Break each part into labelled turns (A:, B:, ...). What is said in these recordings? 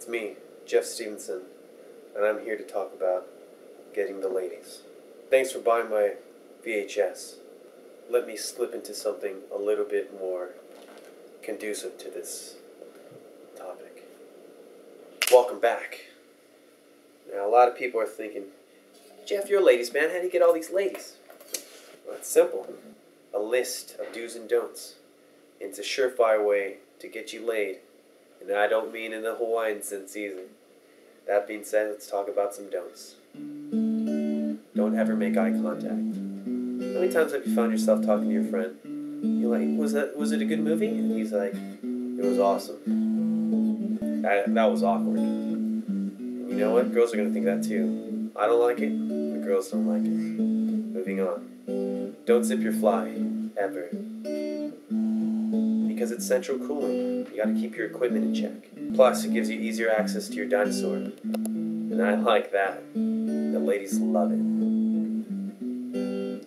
A: It's me, Jeff Stevenson, and I'm here to talk about getting the ladies. Thanks for buying my VHS. Let me slip into something a little bit more conducive to this topic. Welcome back. Now, a lot of people are thinking, Jeff, you're a ladies man. How do you get all these ladies? Well, it's simple. A list of do's and don'ts. It's a surefire way to get you laid. And I don't mean in the Hawaiian sense either. That being said, let's talk about some don'ts. Don't ever make eye contact. How many times have you found yourself talking to your friend? You're like, was it a good movie? And he's like, it was awesome. That was awkward. And you know what? Girls are going to think that too. I don't like it. The girls don't like it. Moving on. Don't zip your fly. Ever. Because it's central cooling. You gotta keep your equipment in check. Plus, it gives you easier access to your dinosaur. And I like that. The ladies love it.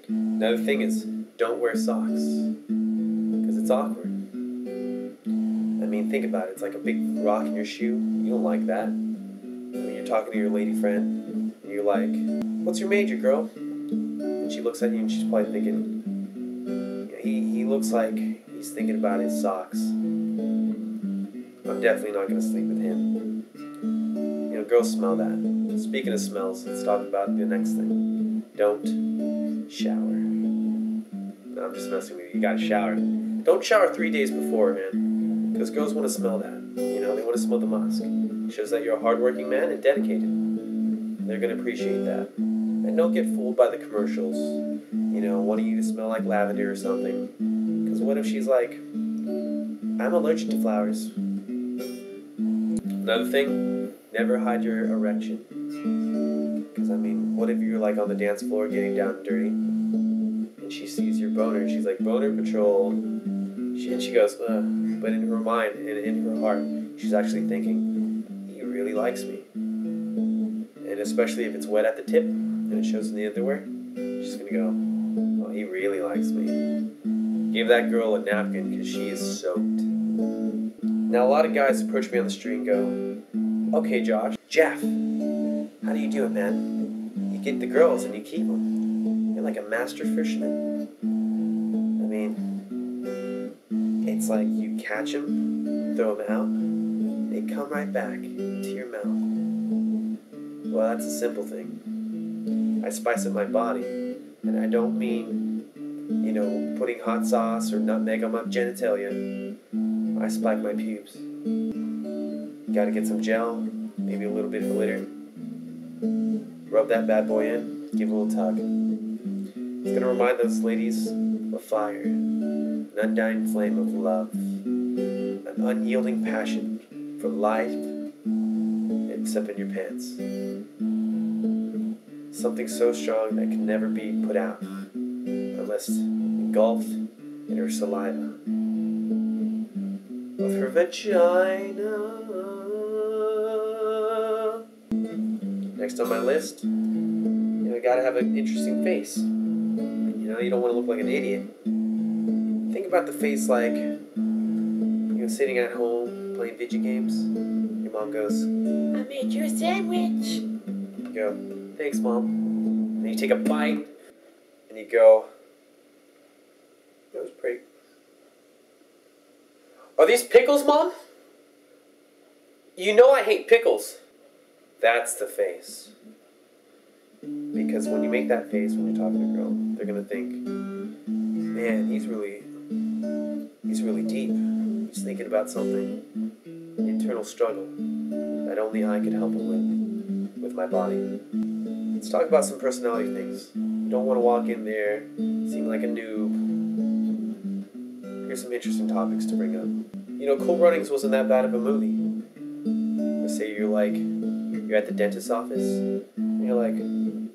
A: Another thing is, don't wear socks. Because it's awkward. I mean, think about it. It's like a big rock in your shoe. You don't like that. I mean, you're talking to your lady friend, and you're like, what's your major, girl? And she looks at you and she's probably thinking, he looks like he's thinking about his socks. I'm definitely not going to sleep with him. You know, girls smell that. Speaking of smells, let's talk about the next thing. Don't shower. No, I'm just messing with you. You got to shower. Don't shower 3 days before, man. Because girls want to smell that. You know, they want to smell the musk. It shows that you're a hardworking man and dedicated. They're going to appreciate that. And don't get fooled by the commercials. You know, wanting you to smell like lavender or something. Because what if she's like, I'm allergic to flowers. Another thing, never hide your erection. Because, I mean, what if you're like on the dance floor getting down and dirty, and she sees your boner, and she's like, boner patrol. And she goes, but in her mind and in her heart, she's actually thinking, he really likes me. And especially if it's wet at the tip, and it shows in the underwear, she's going to go, oh, he really likes me. Give that girl a napkin because she is soaked. Now, a lot of guys approach me on the street and go, okay, Josh, Jeff, how do you do it, man? You get the girls and you keep them. You're like a master fisherman. I mean, it's like you catch them, throw them out, they come right back to your mouth. Well, that's a simple thing. I spice up my body, and I don't mean, you know, putting hot sauce or nutmeg on my genitalia. I spike my pubes. Gotta get some gel, maybe a little bit of glitter. Rub that bad boy in, give it a little tug. It's gonna remind those ladies of fire, an undying flame of love, an unyielding passion for life, except in your pants. Something so strong that can never be put out, unless engulfed in her saliva of her vagina. Next on my list, you know, you gotta have an interesting face. You know, you don't want to look like an idiot. Think about the face like, you know, sitting at home playing video games. Your mom goes, I made you a sandwich. You go, thanks, Mom. And you take a bite, and you go, that was pretty. Are these pickles, Mom? You know I hate pickles. That's the face. Because when you make that face when you're talking to a girl, they're going to think, man, he's really deep. He's thinking about something, an internal struggle that only I could help him with my body. Let's talk about some personality things. You don't want to walk in there, seem like a noob. Here's some interesting topics to bring up. You know, Cool Runnings wasn't that bad of a movie. Let's say you're at the dentist's office, and you're like, oh,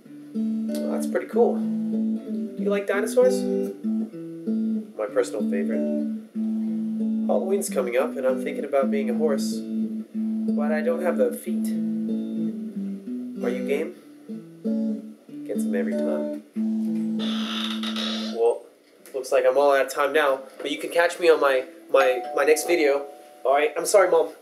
A: that's pretty cool. Do you like dinosaurs? My personal favorite. Halloween's coming up, and I'm thinking about being a horse, but I don't have the feet. Are you game? Gets them every time. Well, looks like I'm all out of time now, but you can catch me on my next video. Alright, I'm sorry, Mom.